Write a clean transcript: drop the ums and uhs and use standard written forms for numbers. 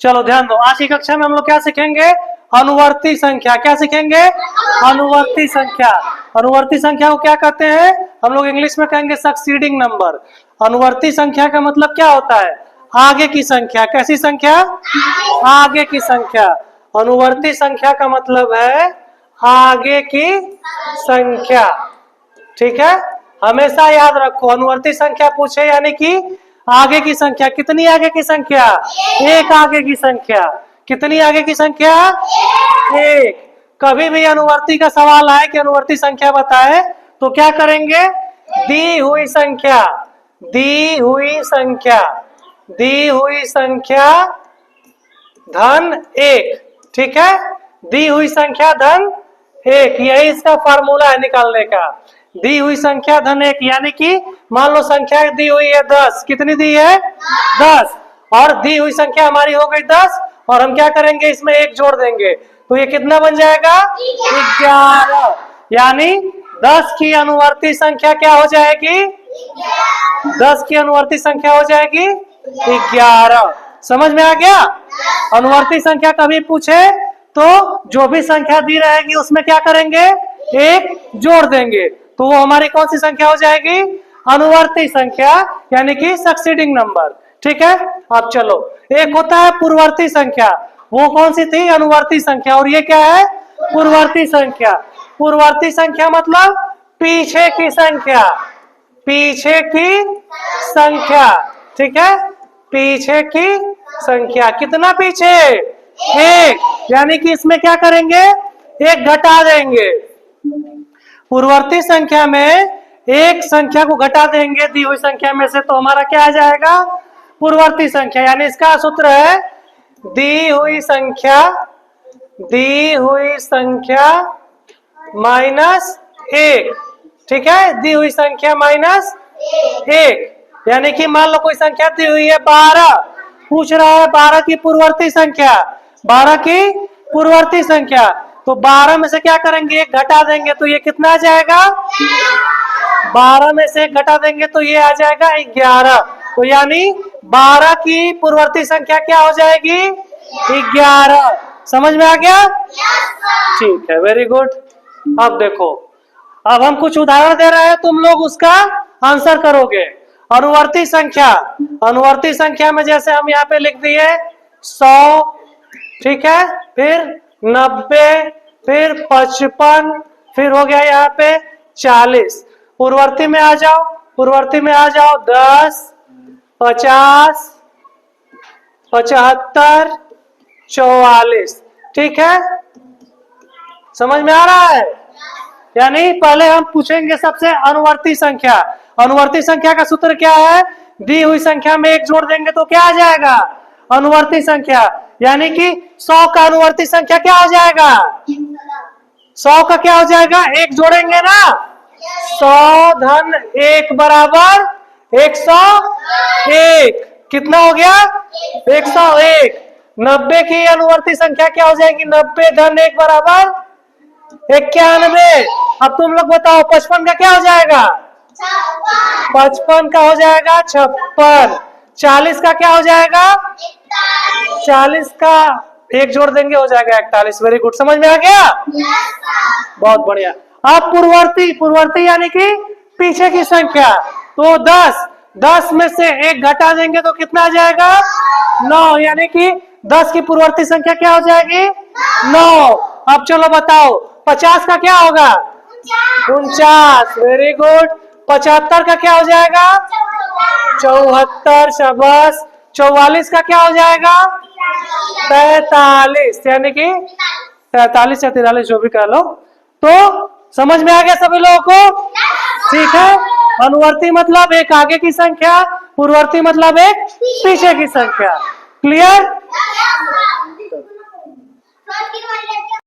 चलो ध्यान दो, आज की कक्षा में हम लोग क्या सीखेंगे? अनुवर्ती संख्या। क्या सीखेंगे? अनुवर्ती संख्या। अनुवर्ती संख्या को क्या कहते हैं? हम लोग इंग्लिश में कहेंगे सक्सीडिंग नंबर। अनुवर्ती संख्या का मतलब क्या होता है? आगे की संख्या। कैसी संख्या? आगे की संख्या। अनुवर्ती संख्या का मतलब है आगे की संख्या। ठीक है, हमेशा याद रखो, अनुवर्ती संख्या पूछे यानी कि आगे की संख्या। कितनी आगे की संख्या? एक आगे की संख्या। कितनी आगे की संख्या? एक। कभी भी अनुवर्ती का सवाल आए कि अनुवर्ती संख्या बताए तो क्या करेंगे? दी हुई संख्या, दी हुई संख्या, दी हुई संख्या धन एक। ठीक है, दी हुई संख्या धन एक, यही इसका फार्मूला है निकालने का। दी हुई संख्या धन एक, यानी कि मान लो संख्या दी हुई है 10। कितनी दी है? 10। और दी हुई संख्या हमारी हो गई 10 और हम क्या करेंगे? इसमें एक जोड़ देंगे तो ये कितना बन जाएगा? 11। यानी 10 की अनुवर्ती संख्या क्या हो जाएगी? 10 की अनुवर्ती संख्या हो जाएगी 11। समझ में आ गया? अनुवर्ती संख्या कभी पूछे तो जो भी संख्या दी रहेगी उसमें क्या करेंगे? एक जोड़ देंगे तो वो हमारी कौन सी संख्या हो जाएगी? अनुवर्ती संख्या, यानी कि सक्सीडिंग नंबर। ठीक है, अब चलो, एक होता है पूर्ववर्ती संख्या, वो कौन सी थी? अनुवर्ती संख्या। और ये क्या है? पूर्ववर्ती संख्या। पूर्ववर्ती संख्या मतलब पीछे की संख्या, पीछे की संख्या। ठीक है, पीछे की संख्या। कितना पीछे? एक। यानी कि इसमें क्या करेंगे? एक घटा देंगे। पूर्ववर्ती संख्या में एक संख्या को घटा देंगे दी हुई संख्या में से तो हमारा क्या आ जाएगा? पूर्ववर्ती संख्या। यानी इसका सूत्र है दी हुई संख्या, दी हुई संख्या माइनस एक। ठीक है, दी हुई संख्या माइनस एक। यानी कि मान लो कोई संख्या दी हुई है 12, पूछ रहा है 12 की पूर्ववर्ती संख्या, 12 की पूर्ववर्ती संख्या, तो 12 में से क्या करेंगे? एक घटा देंगे तो ये कितना आ जाएगा? 12 में से एक घटा देंगे तो ये आ जाएगा 11। तो यानी 12 की पूर्ववर्ती संख्या क्या हो जाएगी? 11। समझ में आ गया? ठीक है, वेरी गुड। अब देखो, अब हम कुछ उदाहरण दे रहे हैं, तुम लोग उसका आंसर करोगे। अनुवर्ती संख्या, अनुवर्ती संख्या में जैसे हम यहाँ पे लिख दिए 100, ठीक है, फिर 90, फिर 55, फिर हो गया यहाँ पे 40। पूर्ववर्ती में आ जाओ, पूर्ववर्ती में आ जाओ 10, 50, 75, 44। ठीक है, समझ में आ रहा है? यानी पहले हम पूछेंगे सबसे अनुवर्ती संख्या। अनुवर्ती संख्या का सूत्र क्या है? दी हुई संख्या में एक जोड़ देंगे तो क्या आ जाएगा? अनुवर्ती संख्या। यानी कि 100 का अनुवर्ती संख्या क्या हो जाएगा? 100 का क्या हो जाएगा? एक जोड़ेंगे ना, 100 धन 1 बराबर 101। कितना हो गया? 101। 90 की अनुवर्ती संख्या क्या हो जाएगी? 90 धन 1 बराबर 91। अब तुम लोग बताओ 55 का क्या हो जाएगा? 55 का हो जाएगा 56। 40 का क्या हो जाएगा? 40 का एक जोड़ देंगे हो जाएगा 41। वेरी गुड, समझ में आ गया? बहुत बढ़िया। अब पूर्ववर्ती, पूर्ववर्ती यानी कि पीछे की संख्या, तो 10, 10 में से एक घटा देंगे तो कितना आ जाएगा? 9। यानी कि 10 की पूर्ववर्ती संख्या क्या हो जाएगी? 9। अब चलो बताओ 50 का क्या होगा? 49। Very good. 75 का क्या हो जाएगा? 74। शाबाश। 44 का क्या हो जाएगा? 43। यानी कि 43 या 43 जो भी कह लो। तो समझ में आ गया सभी लोगों को? ठीक है, अनुवर्ती मतलब एक आगे की संख्या, पूर्ववर्ती मतलब एक पीछे की संख्या। क्लियर?